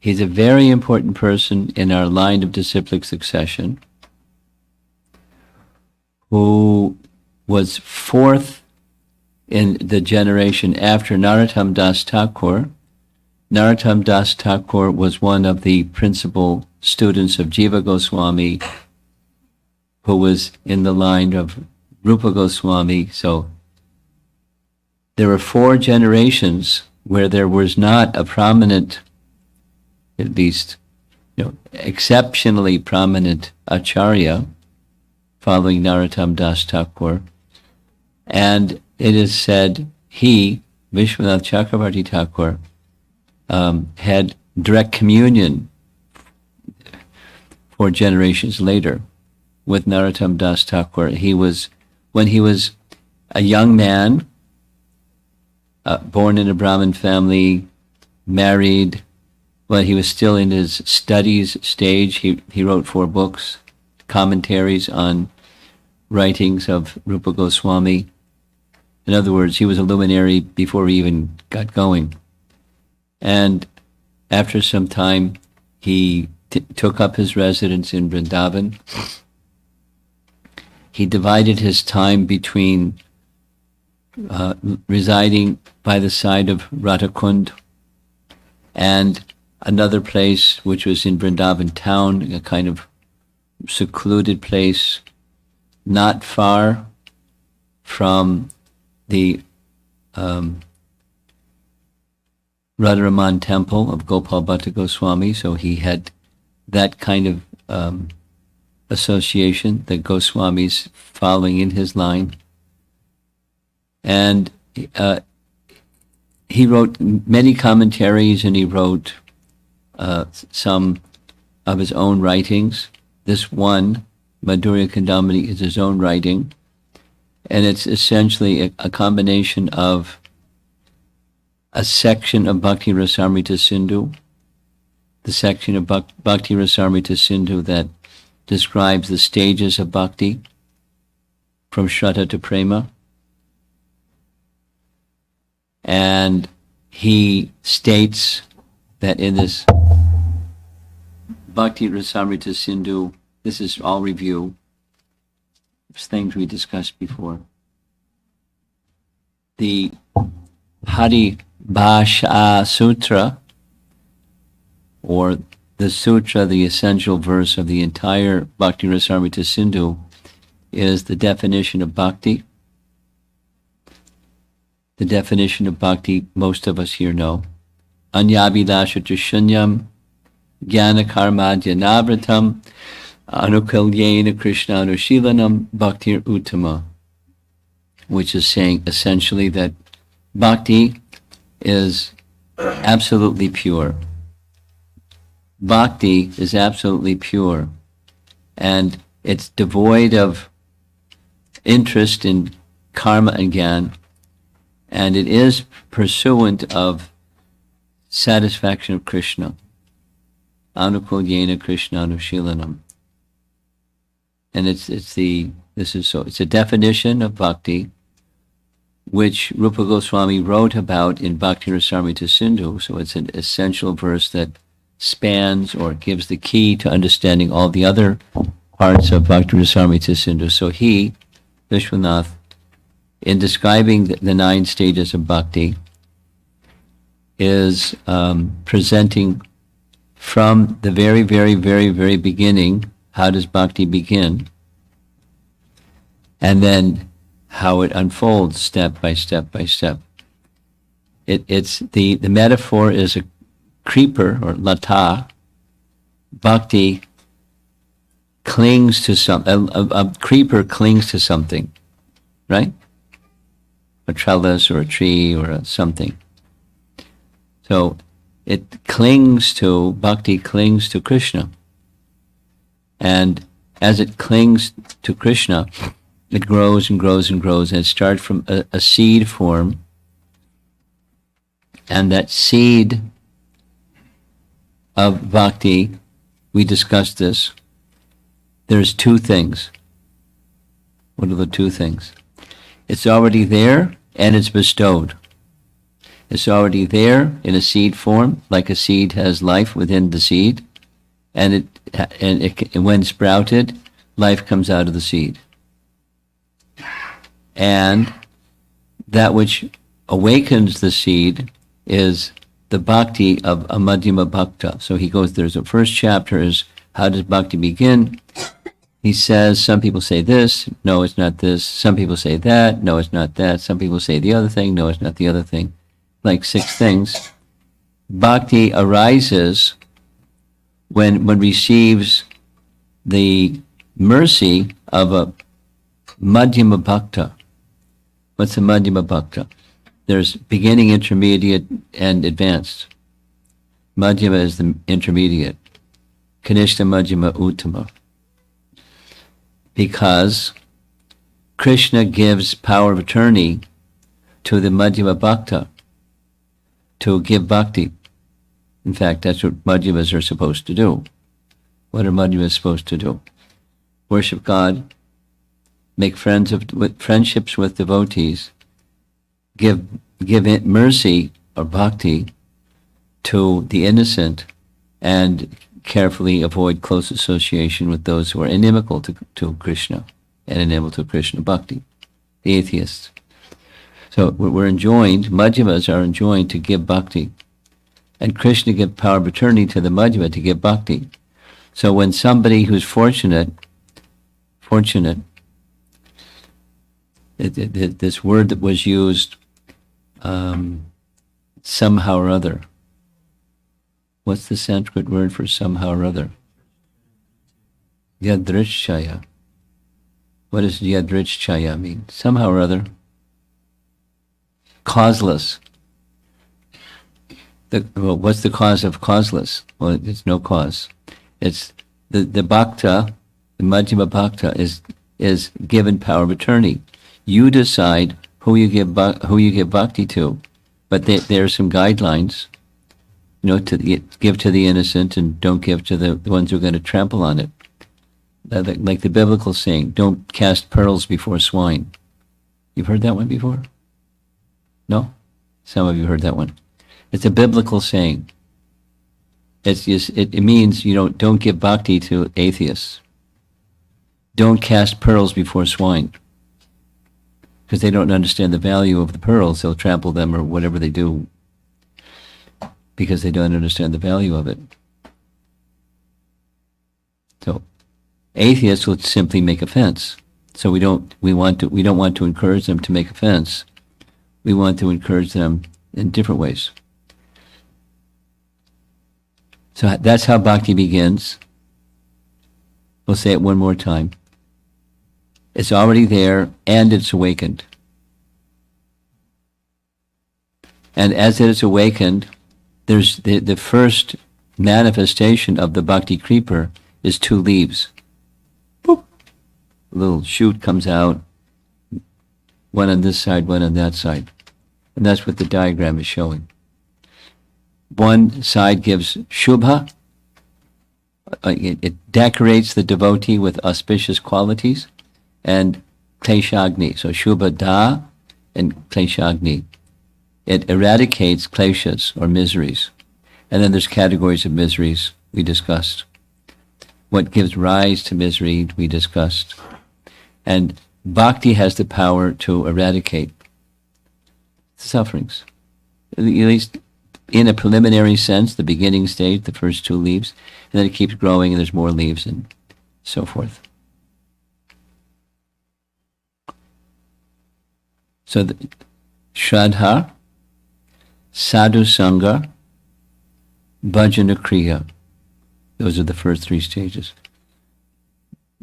He's a very important person in our line of disciplic succession, who was fourth in the generation after Narottam Das Thakur. Narottam Das Thakur was one of the principal students of Jiva Goswami, who was in the line of Rupa Goswami. So there were 4 generations where there was not a prominent, at least, exceptionally prominent acharya following Narottam Das Thakur. And it is said he, Vishwanath Chakravarti Thakur, had direct communion 4 generations later with Narottam Das Thakur. When he was a young man, born in a Brahmin family, married, when he was still in his studies stage, he wrote 4 books, commentaries on writings of Rupa Goswami. In other words, he was a luminary before he even got going. And after some time, he took up his residence in Vrindavan. He divided his time between residing by the side of Radhakund and another place which was in Vrindavan town, a kind of secluded place not far from the Radharaman temple of Gopal Bhatta Goswami. So he had that kind of association, the Goswamis following in his line. And he wrote many commentaries, and he wrote some of his own writings. This one, Madhurya Kadambini, is his own writing, and it's essentially a combination of a section of Bhakti Rasamrita Sindhu, the section of Bhakti Rasamrita Sindhu that describes the stages of bhakti from Shraddha to Prema. And he states that in this Bhakti Rasamrita Sindhu, this is all review, it's things we discussed before. The Hari Bhasha Sutra, or the sutra, the essential verse of the entire Bhakti Rasamrita Sindhu, is the definition of bhakti. The definition of bhakti most of us here know. Anyabhilashatu shunyam jnana karmadya navratam anukalyena krishna anushilanam bhaktir uttama, which is saying essentially that bhakti is absolutely pure. Bhakti is absolutely pure, and it's devoid of interest in karma and gyan, and it is pursuant of satisfaction of Krishna. Anukulyena Krishna Anushilanam. And it's a definition of bhakti, which Rupa Goswami wrote about in Bhakti Rasamrita Sindhu. So it's an essential verse that spans or gives the key to understanding all the other parts of Bhakti Rasamrita Sindhu. So he, Vishwanath, in describing the 9 stages of bhakti, is presenting from the very, very, very, very beginning, how does bhakti begin, and then how it unfolds step by step by step. It's the metaphor is a creeper or lata. Bhakti clings to a creeper clings to something, right? A trellis or a tree or something. So bhakti clings to Krishna. And as it clings to Krishna, it grows and grows and grows, and it starts from a seed form. And that seed of bhakti, we discussed this, there's 2 things. What are the 2 things? It's already there and it's bestowed. It's already there in a seed form, like a seed has life within the seed, and when sprouted, life comes out of the seed. And that which awakens the seed is the bhakti of a Madhyama Bhakta. So he goes, there's a first chapter is, how does bhakti begin? He says, some people say this, no, it's not this. Some people say that, no, it's not that. Some people say the other thing, no, it's not the other thing. Like 6 things. Bhakti arises when one receives the mercy of a Madhyama Bhakta. What's a Madhyama Bhakta? There's beginning, intermediate, and advanced. Madhyama is the intermediate. Kanishta, Madhyama, Uttama. Because Krishna gives power of attorney to the Madhyama Bhakta to give bhakti. In fact, that's what Madhyamas are supposed to do. What are Madhyamas supposed to do? Worship God, make friendships with devotees, give mercy or bhakti to the innocent, and carefully avoid close association with those who are inimical to Krishna and inimical to Krishna bhakti, the atheists. So we're enjoined, Madhyamas are enjoined to give bhakti. And Krishna gives power of attorney to the Madhyama to give bhakti. So when somebody who's fortunate, this word that was used somehow or other. What's the Sanskrit word for somehow or other? Yadrishchaya. What does yadrishchaya mean? Somehow or other. Causeless. What's the cause of causeless? Well, it's no cause. It's the bhakta, the Madhyama Bhakta is given power of attorney. You decide who you give bhakti to, but there are some guidelines. To give to the innocent and don't give to the ones who are going to trample on it. Like the biblical saying, don't cast pearls before swine. You've heard that one before? No? Some of you heard that one. It's a biblical saying. It means don't give bhakti to atheists. Don't cast pearls before swine. Because they don't understand the value of the pearls. They'll trample them or whatever they do because they don't understand the value of it. So atheists will simply make offense. So we don't want to encourage them to make offense. We want to encourage them in different ways. So that's how bhakti begins. We'll say it one more time. It's already there and it's awakened. And as it is awakened, there's the first manifestation of the bhakti creeper is 2 leaves. Boop. A little shoot comes out, one on this side, one on that side. And that's what the diagram is showing. One side gives shubha. It decorates the devotee with auspicious qualities. And kleshagni, so shubha da and kleshagni. It eradicates kleshas or miseries. And then there's categories of miseries we discussed. What gives rise to misery we discussed. And bhakti has the power to eradicate sufferings. At least in a preliminary sense, the beginning stage, the first 2 leaves, and then it keeps growing and there's more leaves and so forth. So the Shraddha, Sadhu Sangha, Bhajana Kriya. Those are the first 3 stages.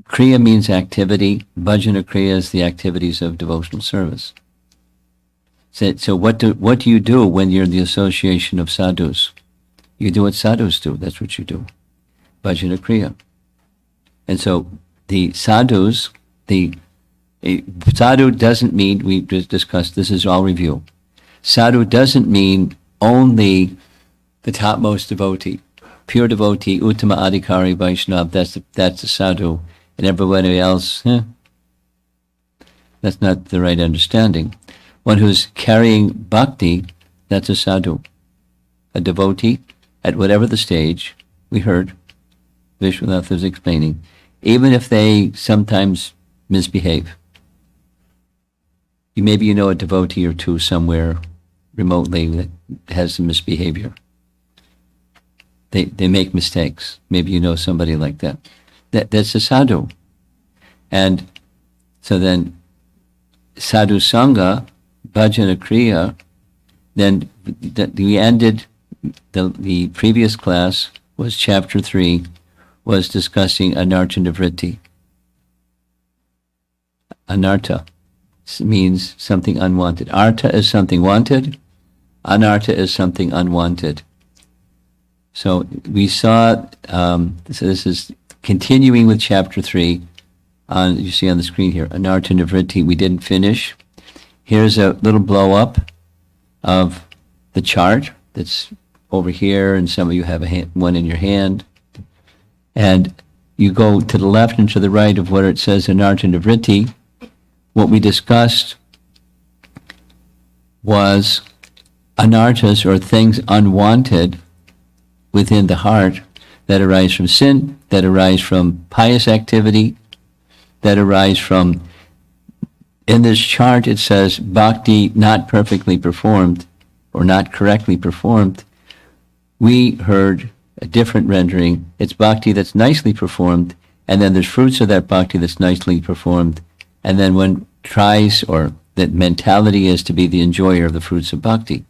Kriya means activity. Bhajana Kriya is the activities of devotional service. So what do you do when you're in the association of sadhus? You do what sadhus do. That's what you do. Bhajana Kriya. And so the sadhus, sadhu doesn't mean, we just discussed, this is all review. Sadhu doesn't mean only the topmost devotee. Pure devotee, Uttama Adhikari Vaishnav, that's the sadhu. And everybody else, that's not the right understanding. One who's carrying bhakti That's a sadhu, a devotee at whatever the stage. We heard Vishwanath was explaining, even if they sometimes misbehave. Maybe you know a devotee or two somewhere remotely that has some misbehavior. They make mistakes. Maybe you know somebody like that. That's a sadhu. And so then sadhu sangha, bhajana kriya, then we ended, the previous class was chapter 3, was discussing anartha nivritti. Anartha means something unwanted. Artha is something wanted. Anartha is something unwanted. So we saw, so this is continuing with chapter 3. You see on the screen here, anartha nivritti. We didn't finish. Here's a little blow up of the chart that's over here, and some of you have one in your hand. And you go to the left and to the right of where it says anartha nivritti. What we discussed was anarthas, or things unwanted within the heart, that arise from sin, that arise from pious activity, that arise from, in this chart it says bhakti not perfectly performed or not correctly performed. We heard a different rendering. It's bhakti that's nicely performed, and then there's fruits of that bhakti that's nicely performed, and then one tries, or that mentality is to be the enjoyer of the fruits of bhakti.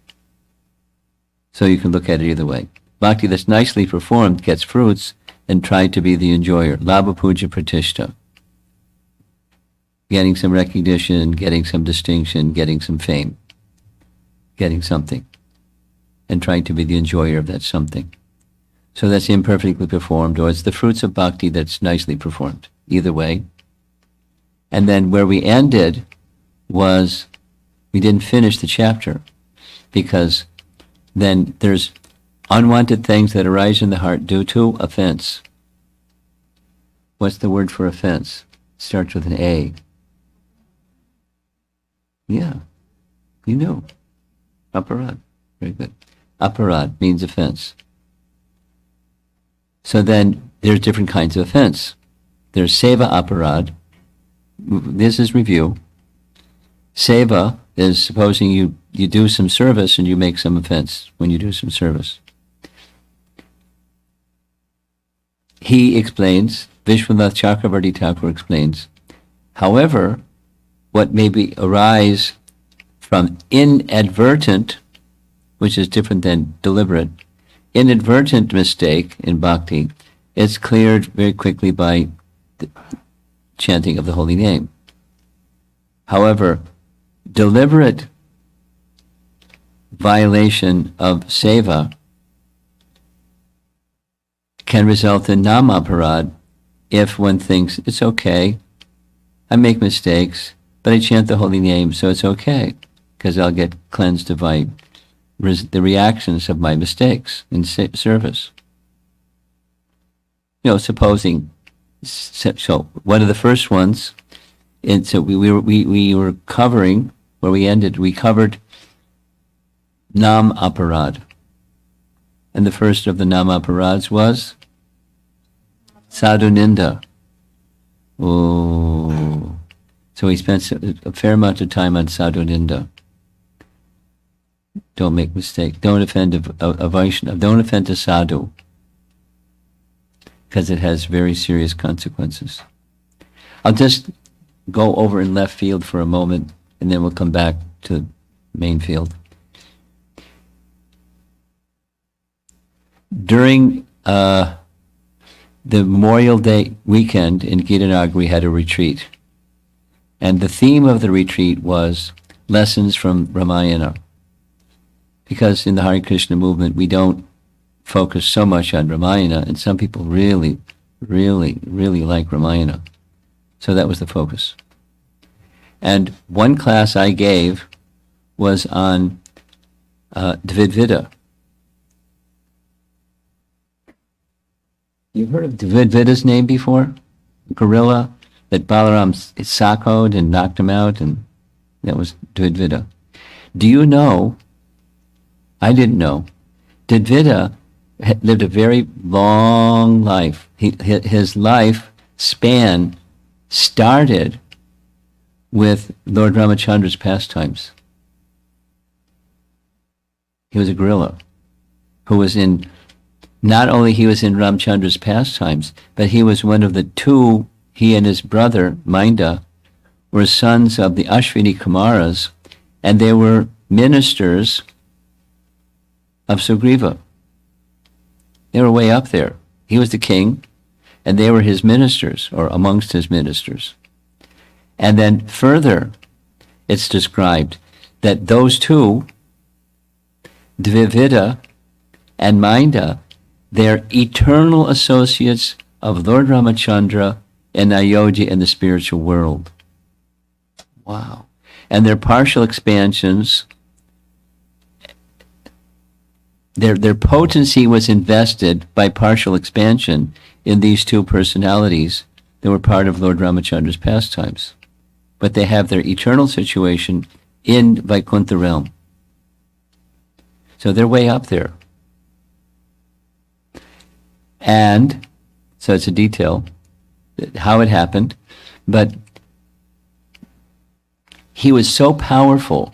So you can look at it either way. Bhakti that's nicely performed gets fruits, and try to be the enjoyer. Labha puja pratishta. Getting some recognition, getting some distinction, getting some fame, getting something, and trying to be the enjoyer of that something. So that's imperfectly performed, or it's the fruits of bhakti that's nicely performed. Either way. And then where we ended was, we didn't finish the chapter, because then there's unwanted things that arise in the heart due to offense. What's the word for offense? It starts with an A. Yeah, you know. Aparad. Very good. Aparad means offense. So then there's different kinds of offense. There's seva aparad. This is review. Seva is supposing you do some service and you make some offense when you do some service. He explains, Vishwanath Chakravarti Thakur explains, however, what may arise from inadvertent, which is different than deliberate, inadvertent mistake in bhakti, it's cleared very quickly by the chanting of the holy name. However, deliberate violation of seva can result in namaparad if one thinks, it's okay, I make mistakes, but I chant the holy name, so it's okay, because I'll get cleansed of the reactions of my mistakes in service. You know, supposing, so one of the first ones, and so we were covering, where we ended, we covered nam aparad. And the first of the nam aparads was sadhu ninda. Oh, so we spent a fair amount of time on sadhu ninda. Don't make mistake. Don't offend a Vaishnava. Don't offend a sadhu, because it has very serious consequences. I'll just go over in left field for a moment, and then we'll come back to the main field. During the Memorial Day weekend in Gitanagari, we had a retreat. And the theme of the retreat was lessons from Ramayana. Because in the Hare Krishna movement, we don't focus so much on Ramayana, and some people really, really, really like Ramayana. So that was the focus. And one class I gave was on Dvidvida. You've heard of Dvidvida's name before? Gorilla that Balaram sakoed and knocked him out, and that was Dvidvida. Do you know I didn't know. Dvita lived a very long life. His life span started with Lord Ramachandra's pastimes. He was a gorilla who was in, not only he was in Ramachandra's pastimes, but he was one of the two, he and his brother, Minda, were sons of the Ashwini Kumaras, and they were ministers of Sugriva. They were way up there. He was the king, and they were his ministers, or amongst his ministers. And then further, it's described that those two, Dvivida and Minda, they're eternal associates of Lord Ramachandra and Ayodhya in the spiritual world. Wow. And their partial expansions, their potency was invested by partial expansion in these two personalities that were part of Lord Ramachandra's pastimes. But they have their eternal situation in Vaikuntha realm. So they're way up there. And, so it's a detail, how it happened, but he was so powerful,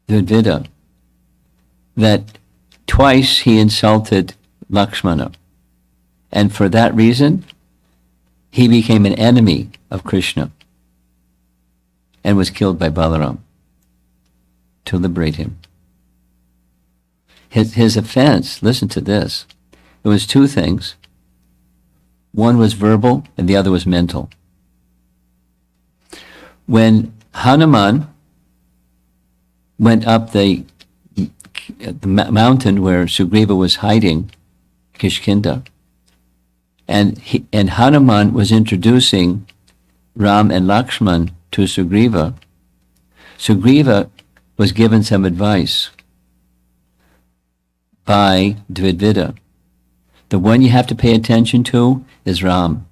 Dvivida, that twice he insulted Lakshmana. And for that reason, he became an enemy of Krishna and was killed by Balaram to liberate him. His offense, listen to this, it was two things. One was verbal and the other was mental. When Hanuman went up the mountain where Sugriva was hiding, Kishkinda, and Hanuman was introducing Ram and Lakshman to Sugriva, Sugriva was given some advice by Dvivida. The one you have to pay attention to is Ram.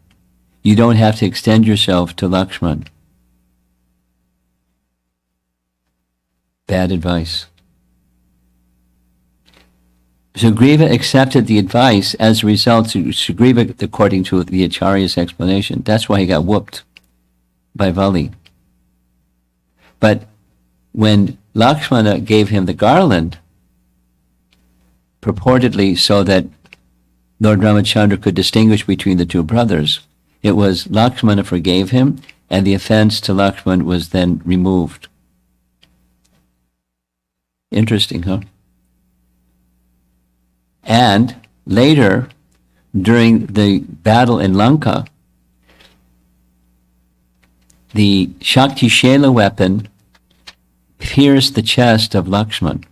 You don't have to extend yourself to Lakshman. Bad advice. Sugriva accepted the advice. As a result, Sugriva, according to the Acharya's explanation, that's why he got whooped by Vali. But when Lakshmana gave him the garland, purportedly so that Lord Ramachandra could distinguish between the two brothers, it was Lakshmana forgave him, and the offense to Lakshman was then removed. Interesting, huh? And later, during the battle in Lanka, the Shakti Shela weapon pierced the chest of Lakshman.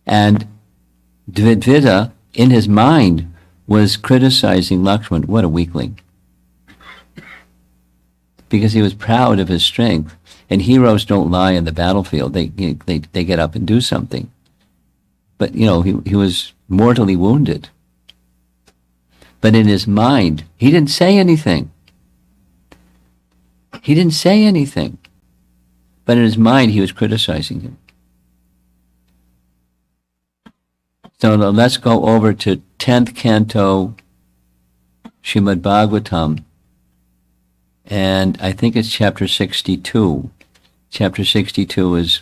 And Dvivida, in his mind, was criticizing Lakshman. What a weakling. Because he was proud of his strength. And heroes don't lie in the battlefield. They get up and do something. But, you know, he was mortally wounded. But in his mind, he didn't say anything. He didn't say anything. But in his mind, he was criticizing him. So let's go over to 10th canto, Srimad Bhagavatam. And I think it's chapter 62. Chapter 62 is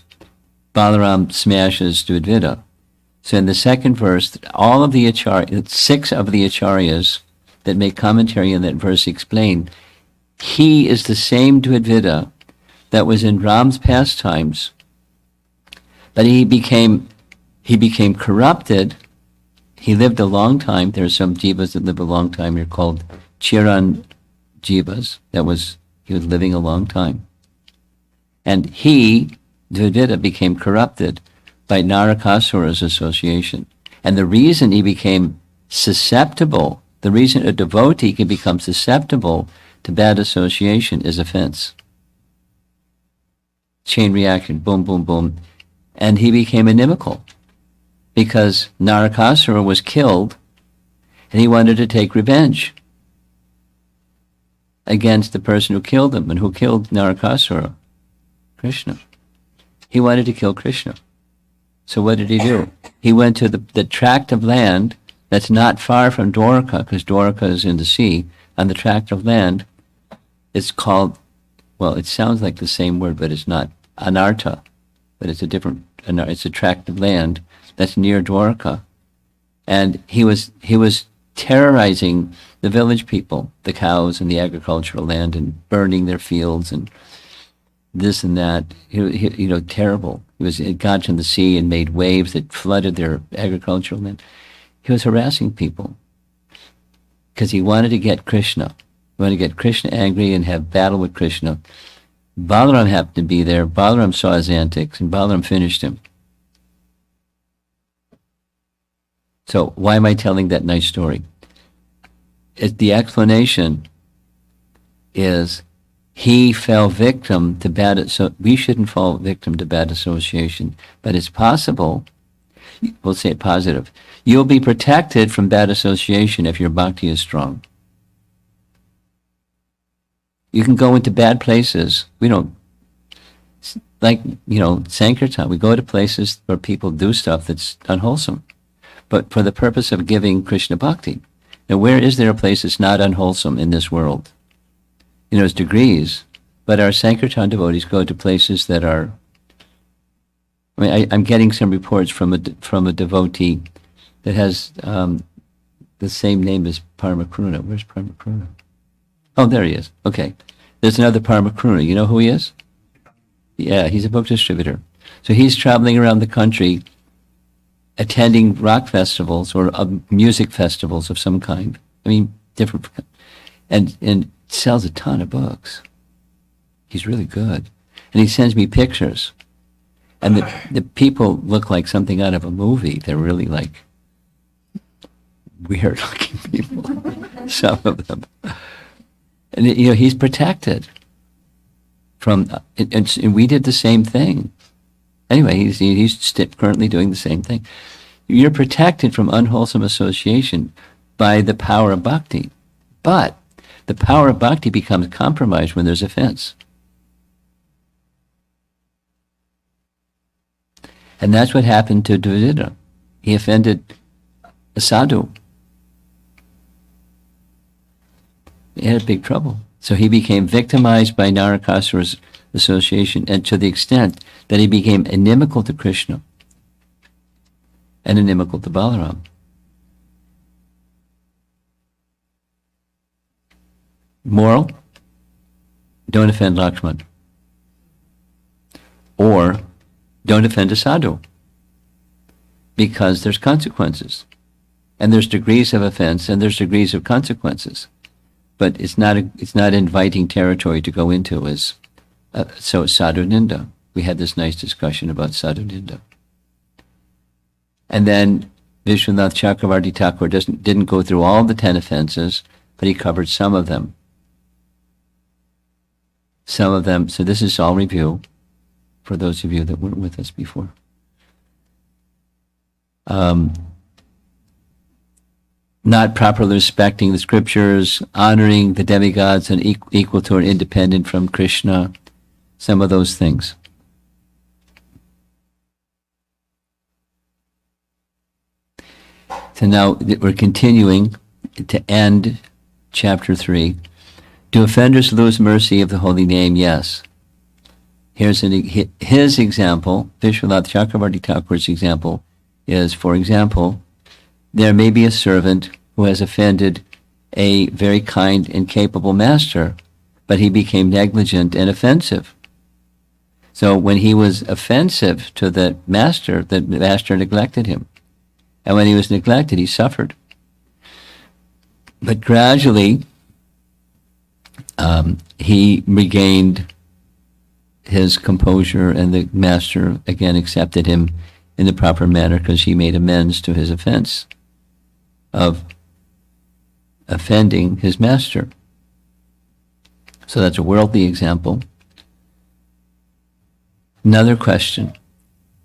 Balaram smashes Dvivida. So in the second verse, all of the Acharyas, 6 of the Acharyas that make commentary on that verse explain, he is the same Dvivida that was in Ram's pastimes, but he became corrupted. He lived a long time. There are some jivas that live a long time. They're called Chiran jivas. He was living a long time. And he, Dvivida, became corrupted by Narakasura's association. And the reason he became susceptible, the reason a devotee can become susceptible to bad association is offense. Chain reaction, boom, boom, boom. And he became inimical because Narakasura was killed and he wanted to take revenge against the person who killed him. And who killed Narakasura? Krishna. He wanted to kill Krishna. So what did he do? He went to the tract of land that's not far from Dwarka, because Dwarka is in the sea, on the tract of land. It's called, well, it sounds like the same word, but it's not, Anartha, but it's a different, it's a tract of land that's near Dwarka. And he was terrorizing the village people, the cows and the agricultural land, and burning their fields and this and that. He terrible. It got to the sea and made waves that flooded their agricultural land. He was harassing people because he wanted to get Krishna. He wanted to get Krishna angry and have battle with Krishna. Balaram happened to be there. Balaram saw his antics, and Balaram finished him. So why am I telling that nice story? The explanation is he fell victim to bad, so we shouldn't fall victim to bad association, but it's possible, we'll say it positive, you'll be protected from bad association if your bhakti is strong. You can go into bad places. We don't, like, Sankirtan, we go to places where people do stuff that's unwholesome, but for the purpose of giving Krishna bhakti. Now, where is there a place that's not unwholesome in this world? It's degrees, but our Sankirtan devotees go to places that are, I'm getting some reports from a devotee that has the same name as Paramakruna. Where's Paramakruna? Oh, there he is. Okay. There's another Paramakruna. You know who he is? Yeah, he's a book distributor. So he's traveling around the country attending rock festivals or music festivals of some kind. Different, and sells a ton of books. He's really good. And he sends me pictures. And the people look like something out of a movie. They're really like weird looking people, some of them. And he's protected from, and we did the same thing. Anyway, he's currently doing the same thing. You're protected from unwholesome association by the power of bhakti. But the power of bhakti becomes compromised when there's offense. And that's what happened to Dvivida. He offended a sadhu. He had big trouble. So he became victimized by Narakasura's association, and to the extent that he became inimical to Krishna and inimical to Balaram. Moral, don't offend Lakshman. Or don't offend a sadhu, because there's consequences. And there's degrees of offense and there's degrees of consequences. But it's not inviting territory to go into as so sadhu ninda. We had this nice discussion about sadhu ninda. And then Vishwanath Chakravarti Thakur didn't go through all the 10 offenses, but he covered some of them. Some of them, so this is all review for those of you that weren't with us before. Not properly respecting the scriptures, honoring the demigods and equal to or independent from Krishna, some of those things. So now we're continuing to end chapter 3. Do offenders lose mercy of the holy name? Yes. Here's his example, Vishwanath Chakravarti Thakur's example is, for example, there may be a servant who has offended a very kind and capable master, but he became negligent and offensive. So when he was offensive to the master neglected him. And when he was neglected, he suffered. But gradually, he regained his composure, and the master again accepted him in the proper manner because he made amends to his offense of offending his master. So that's a worldly example. Another question.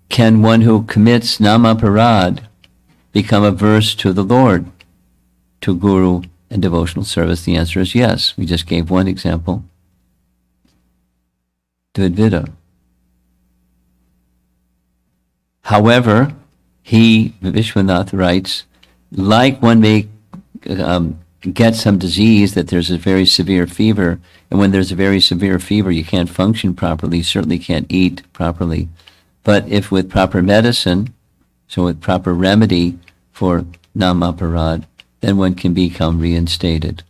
Can one who commits namaparad become averse to the Lord, to Guru and devotional service? The answer is yes. We just gave one example. Dvivida. However, Vishwanath writes, like one may get some disease, that there's a very severe fever, and when there's a very severe fever, you can't function properly, you certainly can't eat properly. But if with proper medicine, so with proper remedy for namaparad, then one can become reinstated.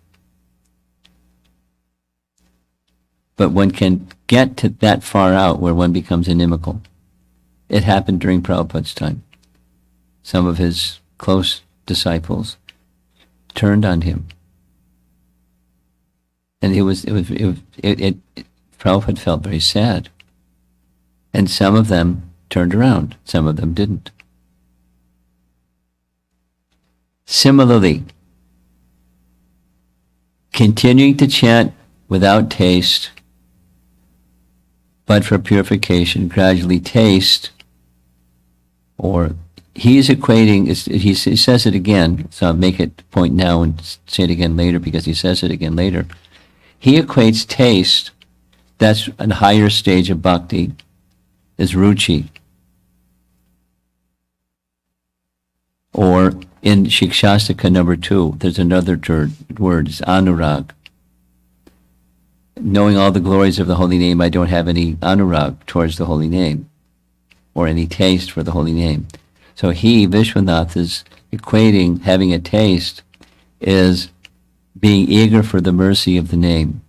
But one can get to that far out where one becomes inimical. It happened during Prabhupada's time. Some of his close disciples turned on him. And Prabhupada felt very sad. And some of them turned around, some of them didn't. Similarly, continuing to chant without taste, but for purification, gradually taste, or he's equating, he says it again, so I'll make it point now and say it again later because he says it again later. He equates taste, that's a higher stage of bhakti, as ruchi. Or in Shikshastika number 2, there's another word, it's anurag. Knowing all the glories of the holy name, I don't have any anurag towards the holy name, or any taste for the holy name. So Vishwanath, is equating having a taste is being eager for the mercy of the name.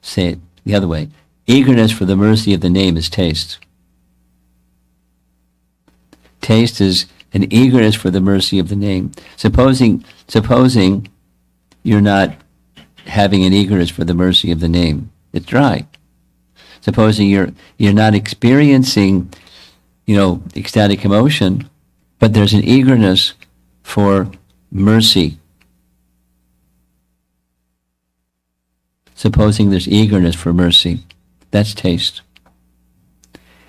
Say it the other way. Eagerness for the mercy of the name is taste. Taste is an eagerness for the mercy of the name. Supposing you're not having an eagerness for the mercy of the name, it's dry. Supposing you're not experiencing, ecstatic emotion, but there's an eagerness for mercy. Supposing there's eagerness for mercy, that's taste.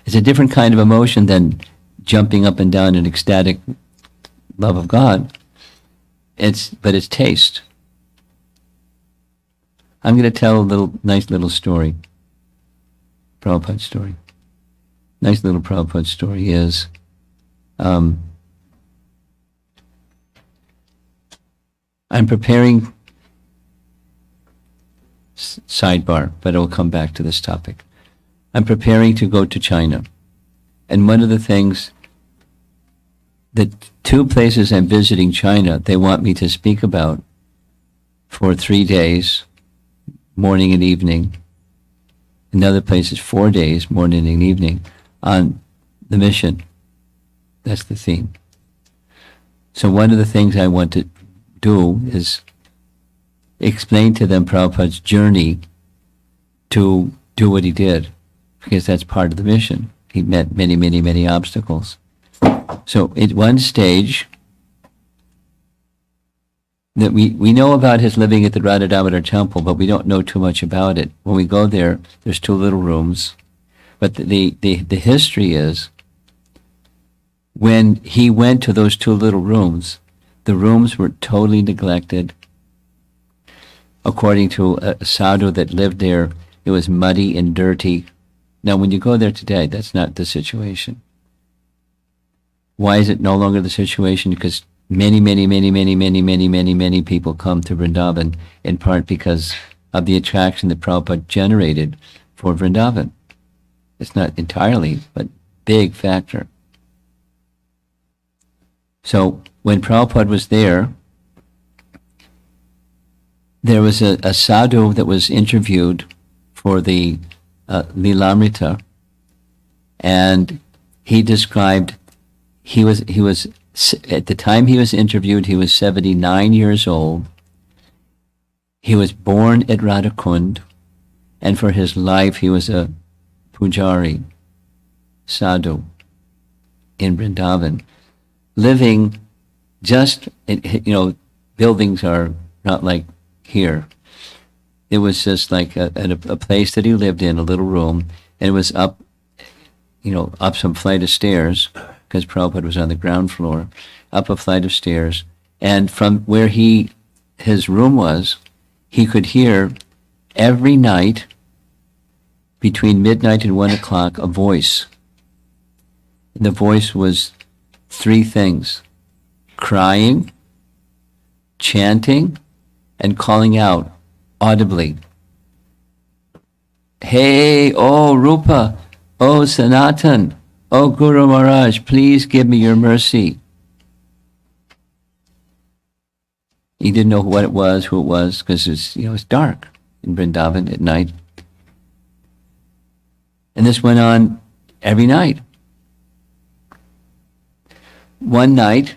It's a different kind of emotion than jumping up and down in ecstatic love of God. But it's taste. I'm going to tell a nice little story. Prabhupada story. Nice little Prabhupada story is, I'm preparing, sidebar, but I will come back to this topic. I'm preparing to go to China. And one of the things, the 2 places I'm visiting China, they want me to speak about for 3 days, morning and evening. Another place is 4 days, morning and evening, on the mission. That's the theme. So one of the things I want to do is explain to them Prabhupada's journey to do what he did, because that's part of the mission. He met many, many, many obstacles. So at one stage, that we know about his living at the Radha Damodar temple, but we don't know too much about it. When we go there, there's 2 little rooms. But the history is, when he went to those 2 little rooms, the rooms were totally neglected. According to a sadhu that lived there, it was muddy and dirty. Now, when you go there today, that's not the situation. Why is it no longer the situation? Because many people come to Vrindavan, in part because of the attraction that Prabhupada generated for Vrindavan. It's not entirely, but big factor. So when Prabhupada was there was a sadhu that was interviewed for the Lilamrita, and he described, he was at the time he was interviewed, he was 79 years old. He was born at Radhakund, and for his life he was a pujari, sadhu, in Vrindavan, living just, buildings are not like here. It was just like a place that he lived in, a little room, and it was up some flight of stairs, because Prabhupada was on the ground floor, up a flight of stairs, and from where his room was, he could hear every night between midnight and 1 o'clock, a voice. And the voice was three things: crying, chanting, and calling out audibly. Hey, oh Rupa, oh Sanatan, oh Guru Maharaj, please give me your mercy. He didn't know what it was, who it was, because it's dark in Vrindavan at night. And this went on every night. One night,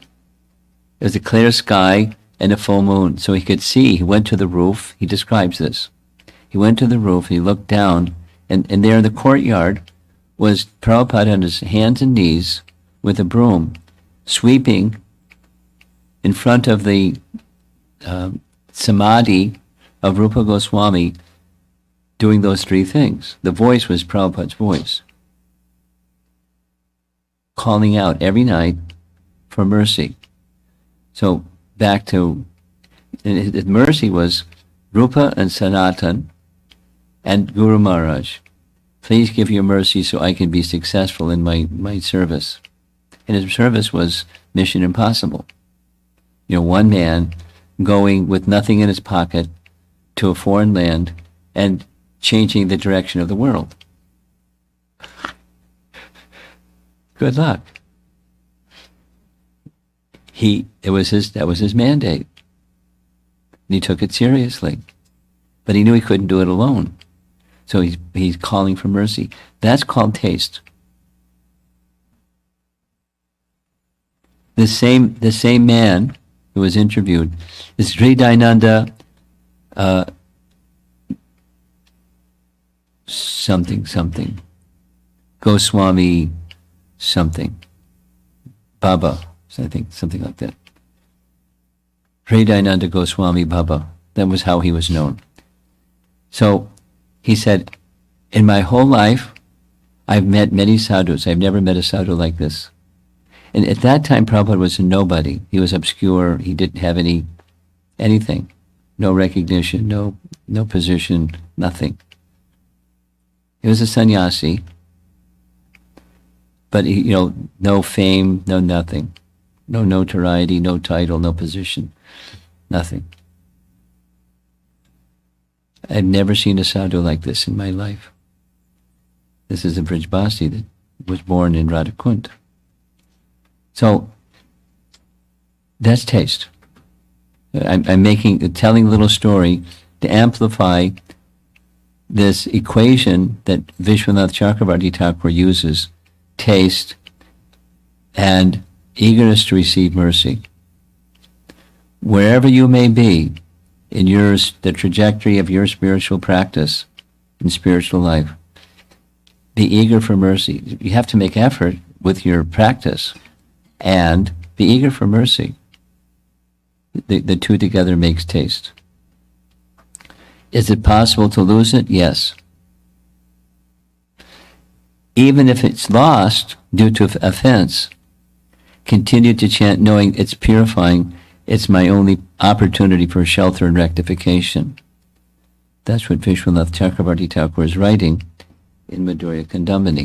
there was a clear sky and a full moon, so he could see. He went to the roof. He describes this. He went to the roof, he looked down, and there in the courtyard was Prabhupada on his hands and knees with a broom, sweeping in front of the samadhi of Rupa Goswami, doing those three things. The voice was Prabhupada's voice, calling out every night for mercy. So back to, his mercy was Rupa and Sanatan and Guru Maharaj. Please give your mercy so I can be successful in my service. And his service was mission impossible. One man going with nothing in his pocket to a foreign land and changing the direction of the world. Good luck. That was his mandate. And he took it seriously. But he knew he couldn't do it alone. So he's calling for mercy. That's called taste. The same man who was interviewed is Sri Dayananda something Goswami something Baba, I think, something like that. Sri Dayananda Goswami Baba. That was how he was known. So he said, in my whole life, I've met many sadhus. I've never met a sadhu like this. And at that time, Prabhupada was a nobody. He was obscure. He didn't have anything. No recognition, no position, nothing. He was a sannyasi, but no fame, no nothing. No notoriety, no title, no position, nothing. I've never seen a sadhu like this in my life. This is a Brijbasi that was born in Radhakund. So that's taste. I'm telling a little story to amplify this equation that Vishwanath Chakravarti Thakur uses: taste and eagerness to receive mercy. Wherever you may be in the trajectory of your spiritual practice and spiritual life, be eager for mercy. You have to make effort with your practice and be eager for mercy. The two together makes taste. Is it possible to lose it? Yes. Even if it's lost due to offense, continue to chant knowing it's purifying. It's my only opportunity for shelter and rectification. That's what Vishwanath Chakravarti Thakur is writing in Madhurya Kadambini.